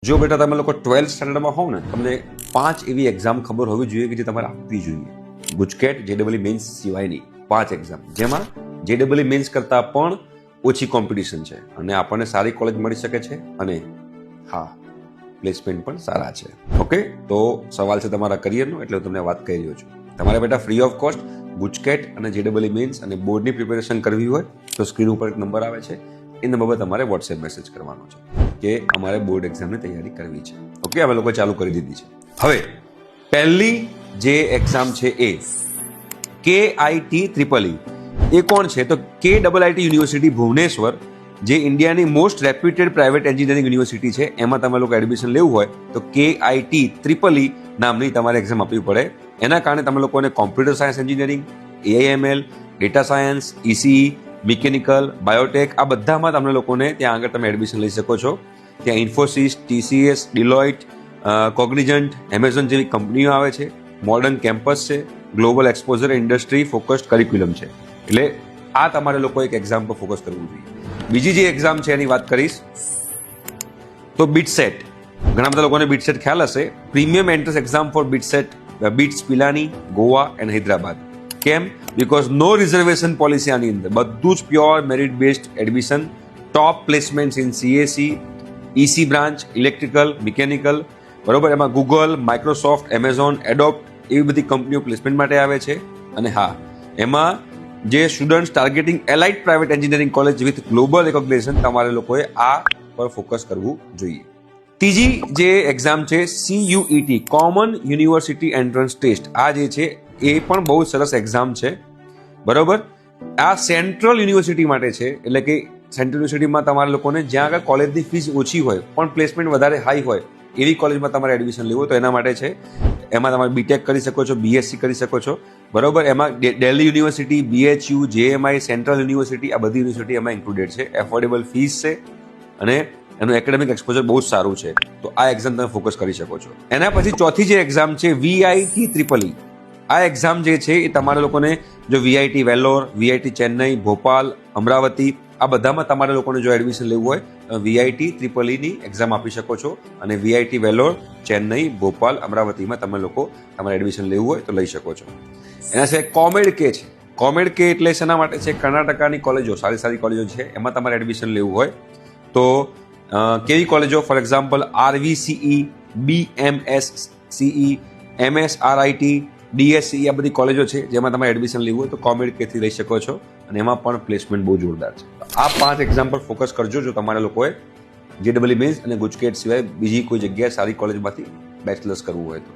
જો બેટા તમે લોકો 12th સ્ટાન્ડર્ડમાં હોવ ને, તમને 5 એવી એક્ઝામ ખબર હોવી જોઈએ કે જે તમારે આપવી જોઈએ. ગુજકેટ જેડબલઈ મેન્સ સિવાયની 5 એક્ઝામ, જેમાં જેડબલઈ મેન્સ કરતાં પણ ઓછી કોમ્પિટિશન છે અને આપણને સારી કોલેજ મળી શકે છે અને હા, પ્લેસમેન્ટ પણ સારા છે. ઓકે, તો સવાલ છે તમારા કરિયરનો, એટલે હું તમને વાત કરી રહ્યો છું. તમારે બેટા ફ્રી ઓફ કોસ્ટ ગુજકેટ અને જેડબલઈ મેન્સ અને બોર્ડની પ્રિપેરેશન કરવી હોય તો સ્ક્રીન ઉપર એક નંબર આવે છે, એ નંબર પર તમારે વોટ્સએપ મેસેજ કરવાનો છે કે અમારે બોર્ડ એક્ઝામની તૈયારી કરવી છે. ઓકે, અમે લોકો ચાલુ કરી દીધી છે. હવે પહેલી જે એક્ઝામ છે એ KIT એ કોણ છે? તો KIIT યુનિવર્સિટી ભુવનેશ્વર, જે ઇન્ડિયાની most reputed private engineering university છે, એમાં તમે લોકો એડમિશન લેવું હોય તો KIT નામની તમારે એક્ઝામ આપવી પડે. એના કારણે તમે લોકોને computer science engineering, AIML, data science, ECE, mechanical, Biotech, આ બધામાં તમને લોકોને ત્યાં આગળ તમે એડમિશન લઈ શકો છો. ત્યાં ઇન્ફોસિસ, TCS, ડિલોઇટ, કોગ્નિજન્ટ, એમેઝોન જેવી કંપનીઓ આવે છે. મોડર્ન કેમ્પસ છે, global exposure, industry focused curriculum છે. એટલે આ તમારે લોકો એક એક્ઝામ પર ફોકસ કરવું જોઈએ. બીજી જે એક્ઝામ છે એની વાત કરીશ તો બીટસેટ. ઘણા બધા લોકોને બીટસેટ ખ્યાલ હશે. Premium entrance exam for BITS Pilani, Goa and Hyderabad. કેમ? બીકોઝ નો રિઝર્વેશન પોલિસી આની અંદર, બધું જ pure merit based admission, top placement in CAC, EC branch, electrical, mechanical, બરોબર. એમાં ગૂગલ, માઇક્રોસોફ્ટ, એમેઝોન, એડોપ્ટ એવી બધી કંપનીઓ પ્લેસમેન્ટ માટે આવે છે. અને હા, એમાં જે students targeting Alight private engineering college with global recognition, તમારે લોકોએ આ પર ફોકસ કરવું જોઈએ. ત્રીજી જે એક્ઝામ છે CUET, common university entrance test. આ જે છે એ પણ બહુ સરસ એક્ઝામ છે, બરોબર. આ સેન્ટ્રલ યુનિવર્સિટી માટે છે, એટલે કે સેન્ટ્રલ યુનિવર્સિટીમાં તમારા લોકોને જ્યાં આગળ કોલેજની ફીસ ઓછી હોય પણ પ્લેસમેન્ટ વધારે હાઈ હોય એવી કોલેજમાં તમારે એડમિશન લેવું હોય તો એના માટે છે. એમાં તમારે BTech કરી શકો છો, BSc કરી શકો છો, બરોબર. એમાં Delhi university, BHU, JMI, central university, આ બધી યુનિવર્સિટી એમાં ઇન્ક્લુડેડ છે. એફોર્ડેબલ ફીસ છે અને એનું એકેડેમિક એક્સપોઝર બહુ જ સારું છે. તો આ એક્ઝામ તમે ફોકસ કરી શકો છો. એના પછી ચોથી જે એક્ઝામ છે VIT. આ એક્ઝામ જે છે એ તમારા લોકોને જો VIT વેલ્લોર, VIT ચેન્નઈ, ભોપાલ, અમરાવતી, આ બધામાં તમારે લોકોને જો એડમિશન લેવું હોય VIT ની એક્ઝામ આપી શકો છો. અને VIT વેલ્લોર, ચેન્નઈ, ભોપાલ, અમરાવતીમાં તમે લોકો તમારે એડમિશન લેવું હોય તો લઈ શકો છો. એના સિવાય COMEDK છે. COMEDK એટલે શેના માટે છે? કર્ણાટકાની કોલેજો, સારી સારી કોલેજો છે, એમાં તમારે એડમિશન લેવું હોય તો કેવી કોલેજો? For example RVCE, BMSCE, MSRIT, DSCE, આ બધી કોલેજો છે જેમાં તમારે એડમિશન લેવું હોય તો COMEDK થી લઈ શકો છો. અને એમાં પણ પ્લેસમેન્ટ બહુ જોરદાર છે. આ 5 એક્ઝામ પર ફોકસ કરજો જો તમારે લોકોએ જેડબલઈ મેન્સ અને ગુજકેટ સિવાય બીજી કોઈ જગ્યાએ સારી કોલેજમાંથી બેચલર્સ કરવું હોય તો.